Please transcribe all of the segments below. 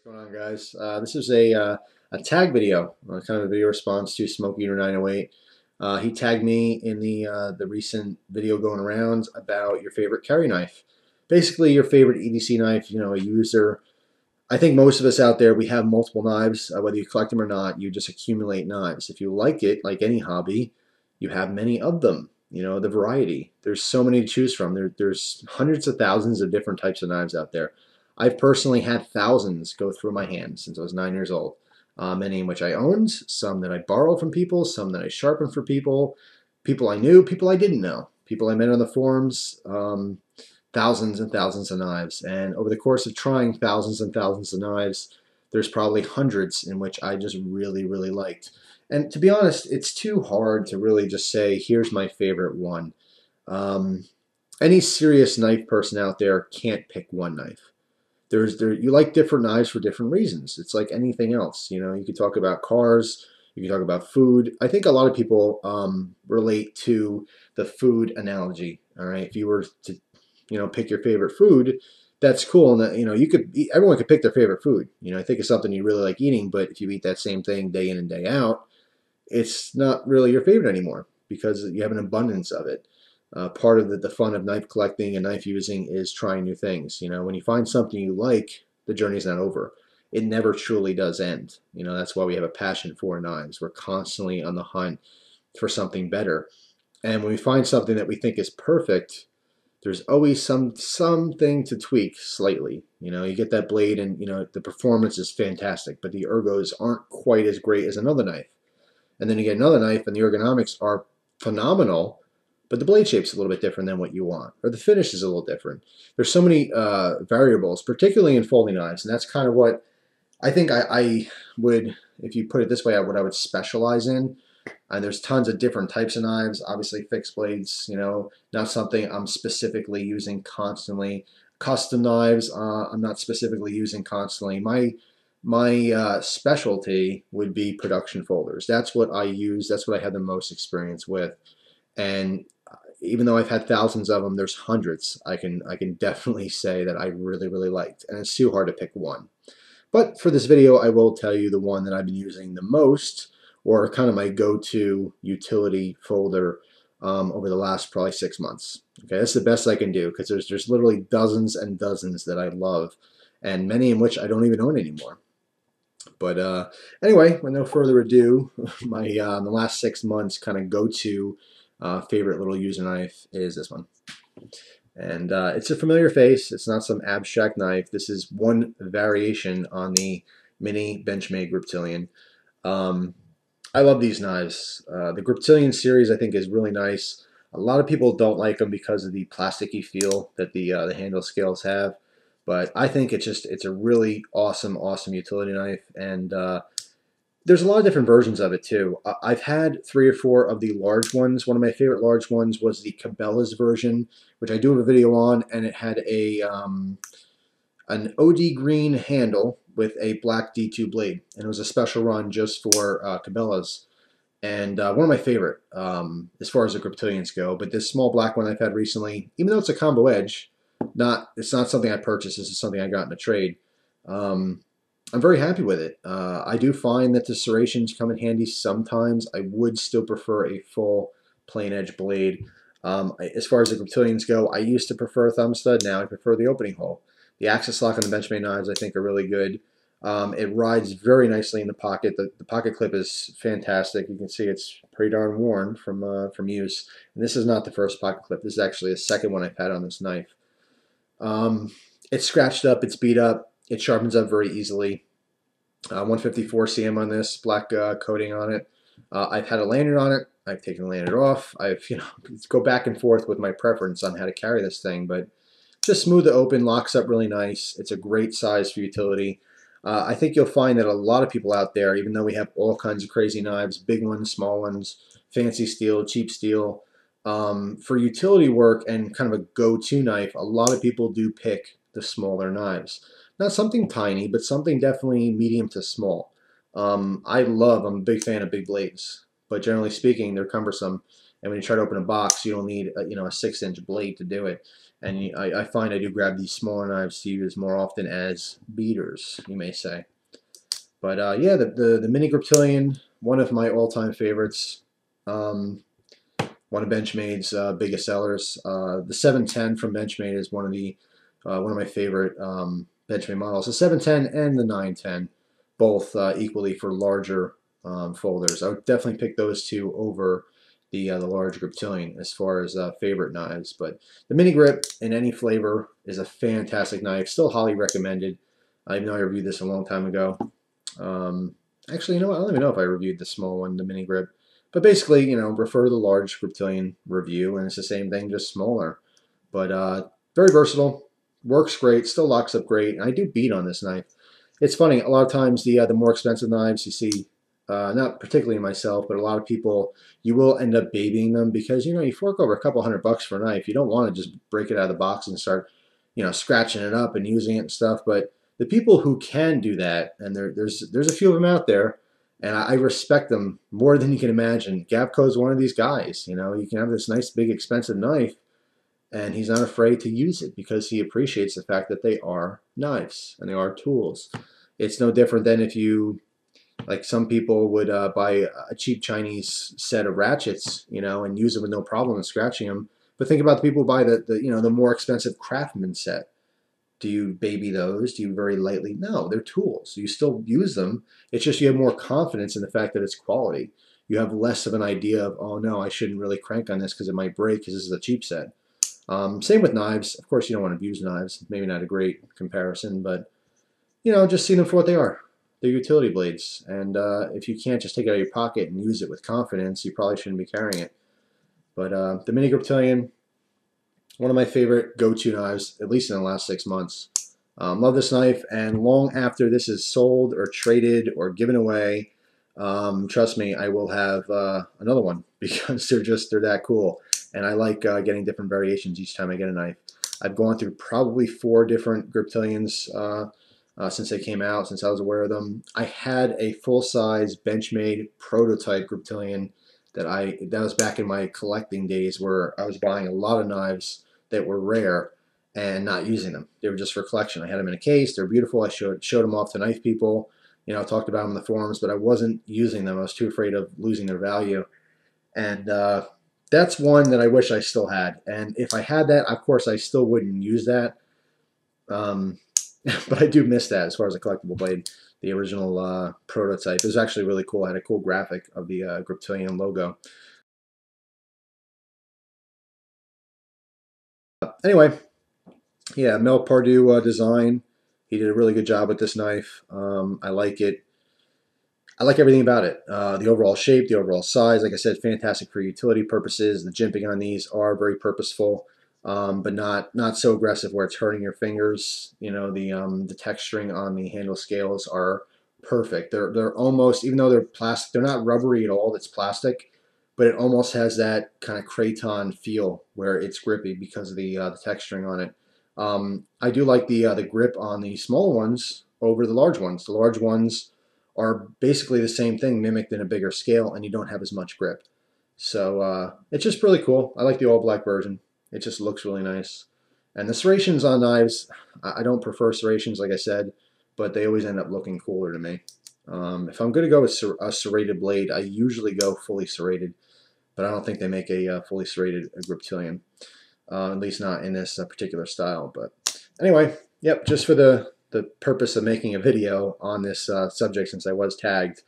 What's going on, guys? This is a tag video, kind of a video response to Smokeeater908. He tagged me in the recent video going around about your favorite carry knife. Basically, your favorite EDC knife, a user. I think most of us out there, we have multiple knives. Whether you collect them or not, you just accumulate knives. If you like it, like any hobby, you have many of them. The variety. There's so many to choose from. There's hundreds of thousands of different types of knives out there. I've personally had thousands go through my hands since I was 9 years old. Many in which I owned, some that I borrowed from people, some that I sharpened for people, people I knew, people I didn't know, people I met on the forums. Thousands and thousands of knives. And over the course of trying thousands and thousands of knives, there's probably hundreds in which I just really, really liked. And to be honest, it's too hard to really just say, here's my favorite one. Any serious knife person out there can't pick one knife. You like different knives for different reasons. It's like anything else. You could talk about cars, you can talk about food. I think a lot of people relate to the food analogy. All right, if you were to pick your favorite food, that's cool. And that, everyone could pick their favorite food. Think of something you really like eating, but if you eat that same thing day in and day out, it's not really your favorite anymore because you have an abundance of it. Part of the fun of knife collecting and knife using is trying new things. When you find something you like, the journey's not over. It never truly does end. That's why we have a passion for knives. We're constantly on the hunt for something better. And when we find something that we think is perfect, there's always something to tweak slightly. You get that blade and the performance is fantastic, but the ergos aren't quite as great as another knife. And then you get another knife and the ergonomics are phenomenal, but the blade shape's a little bit different than what you want, or the finish is a little different. There's so many variables, particularly in folding knives, and that's kind of what I think I would, if you put it this way, what I would specialize in. And there's tons of different types of knives. Obviously, fixed blades, not something I'm specifically using constantly. Custom knives, I'm not specifically using constantly. My specialty would be production folders. That's what I use. That's what I have the most experience with. And even though I've had thousands of them, there's hundreds I can definitely say that I really, really liked. And it's too hard to pick one. But for this video, I will tell you the one that I've been using the most, or kind of my go-to utility folder over the last probably 6 months. Okay, that's the best I can do because there's literally dozens and dozens that I love, and many in which I don't even own anymore. But anyway, with no further ado, my in the last 6 months kind of go-to favorite little user knife is this one. And it's a familiar face. It's not some abstract knife. This is one variation on the mini Benchmade Griptilian. I love these knives. The Griptilian series I think is really nice. A lot of people don't like them because of the plasticky feel that the handle scales have, but I think it's a really awesome utility knife, and there's a lot of different versions of it too. I've had 3 or 4 of the large ones. One of my favorite large ones was the Cabela's version, which I do have a video on, and it had an OD green handle with a black D2 blade, and it was a special run just for Cabela's, and one of my favorite as far as the Griptilians go. But this small black one I've had recently, even though it's a combo edge, it's not something I purchased. This is something I got in a trade. I'm very happy with it. I do find that the serrations come in handy sometimes. I would still prefer a full plain edge blade. As far as the Griptilians go, I used to prefer a thumb stud. Now I prefer the opening hole. The axis lock on the Benchmade knives I think are really good. It rides very nicely in the pocket. The pocket clip is fantastic. You can see it's pretty darn worn from use. And this is not the first pocket clip. This is actually the second one I've had on this knife. It's scratched up. It's beat up. It sharpens up very easily. 154 cm on this, black coating on it. I've had a lanyard on it. I've taken the lanyard off. I've go back and forth with my preference on how to carry this thing, but just smooth to open, locks up really nice. It's a great size for utility. I think you'll find that a lot of people out there, even though we have all kinds of crazy knives, big ones, small ones, fancy steel, cheap steel, for utility work and kind of a go-to knife, a lot of people do pick the smaller knives. Not something tiny, but something definitely medium to small. I'm a big fan of big blades, but generally speaking, they're cumbersome. And when you try to open a box, you don't need a 6-inch blade to do it. And I find I do grab these smaller knives to use more often as beaters, you may say. But yeah, the mini Griptilian, one of my all-time favorites. One of Benchmade's biggest sellers. The 710 from Benchmade is one of my favorite Benchmade models. The 710 and the 910, both equally for larger folders. I would definitely pick those two over the large Griptilian as far as favorite knives. But the mini grip in any flavor is a fantastic knife. Still highly recommended. I know I reviewed this a long time ago. Actually, you know what? I don't even know if I reviewed the small one, the mini grip. But basically, you know, refer to the large Griptilian review, and it's the same thing, just smaller. But very versatile, works great, still locks up great. And I do beat on this knife. It's funny, a lot of times the more expensive knives you see, not particularly myself, but a lot of people, you will end up babying them because, you know, you fork over a couple $100 for a knife. You don't want to just break it out of the box and start, you know, scratching it up and using it and stuff. But the people who can do that, and there's a few of them out there, and I respect them more than you can imagine. Gapco's one of these guys. You know, you can have this nice, big, expensive knife, and he's not afraid to use it because he appreciates the fact that they are knives and they are tools. It's no different than if you, like some people would buy a cheap Chinese set of ratchets, you know, and use them with no problem and scratching them. But think about the people who buy the more expensive Craftsman set. Do you baby those? Do you very lightly? No, they're tools. You still use them. It's just you have more confidence in the fact that it's quality. You have less of an idea of, oh no, I shouldn't really crank on this because it might break because this is a cheap set. Same with knives. Of course, you don't want to abuse knives. Maybe not a great comparison, but you know, just see them for what they are. They're utility blades. And if you can't just take it out of your pocket and use it with confidence, you probably shouldn't be carrying it. But the Mini Griptilian, one of my favorite go-to knives, at least in the last 6 months. Love this knife, and long after this is sold or traded or given away, trust me, I will have another one because they're that cool. And I like getting different variations each time I get a knife. I've gone through probably 4 different Griptilians since they came out, since I was aware of them. I had a full-size Benchmade prototype Griptilian that was back in my collecting days where I was buying a lot of knives that were rare and not using them. They were just for collection. I had them in a case. They're beautiful. I showed them off to knife people. You know, talked about them in the forums, but I wasn't using them. I was too afraid of losing their value. And that's one that I wish I still had. And if I had that, of course, I still wouldn't use that. But I do miss that as far as a collectible blade. The original prototype. It was actually really cool. I had a cool graphic of the Griptilian logo. Anyway, yeah, Mel Pardue design. He did a really good job with this knife. I like it. I like everything about it. The overall shape, the overall size. Like I said, fantastic for utility purposes. The jimping on these are very purposeful, but not so aggressive where it's hurting your fingers. You know, the texturing on the handle scales are perfect. They're almost, even though they're plastic, they're not rubbery at all. It's plastic, but it almost has that kind of craton feel where it's grippy because of the texturing on it. I do like the grip on the small ones over the large ones. The large ones are basically the same thing mimicked in a bigger scale, and you don't have as much grip. So it's just really cool. I like the all black version. It just looks really nice. And the serrations on knives, I don't prefer serrations, like I said, but they always end up looking cooler to me. If I'm going to go with a serrated blade, I usually go fully serrated, but I don't think they make a fully serrated Griptilian, at least not in this particular style. But anyway, yep, just for the purpose of making a video on this subject, since I was tagged.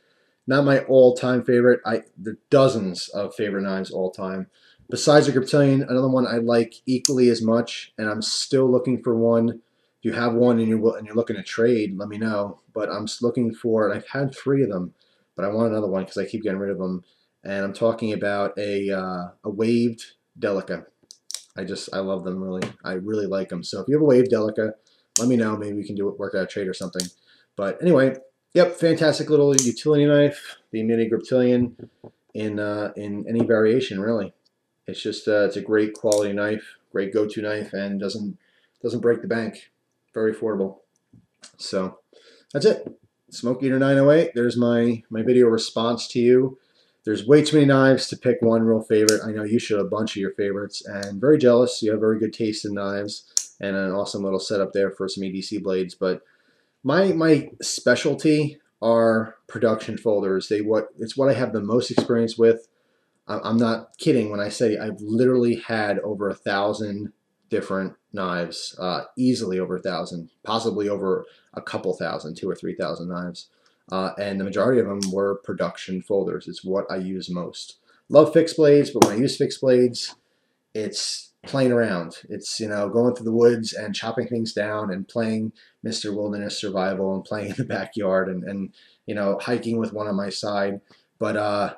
Not my all-time favorite. There are dozens of favorite knives all-time. Besides the Griptilian, another one I like equally as much, and I'm still looking for one. If you have one and you're looking to trade, let me know. But I'm looking for, and I've had 3 of them, but I want another one because I keep getting rid of them. And I'm talking about a waved Delica. I love them, really. I really like them. So if you have a waved Delica, let me know. Maybe we can work out a trade or something. But anyway, yep, fantastic little utility knife, the Mini Griptilian in any variation, really. It's just it's a great quality knife, great go-to knife, and doesn't break the bank. Very affordable. So that's it. Smokeeater908. There's my video response to you. there's way too many knives to pick one real favorite. I know you showed a bunch of your favorites, and very jealous. You have very good taste in knives, and an awesome little setup there for some EDC blades. But my specialty are production folders. It's what I have the most experience with. I'm not kidding when I say I've literally had over 1,000 different knives, easily over 1,000, possibly over a couple thousand, 2,000 or 3,000 knives. And the majority of them were production folders. It's what I use most. Love fixed blades, but when I use fixed blades, it's playing around. It's, going through the woods and chopping things down and playing Mr. Wilderness Survival and playing in the backyard and hiking with one on my side. But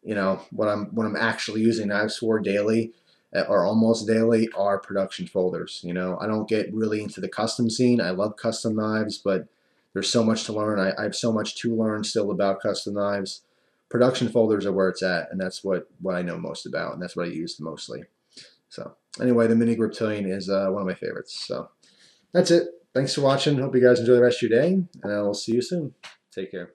what I'm actually using knives for daily or almost daily are production folders. I don't get really into the custom scene. I love custom knives, but there's so much to learn. I have so much to learn still about custom knives. Production folders are where it's at, and that's what I know most about, and that's what I use mostly. So anyway, the Mini Reptilian is one of my favorites. So that's it. Thanks for watching. Hope you guys enjoy the rest of your day, and I will see you soon. Take care.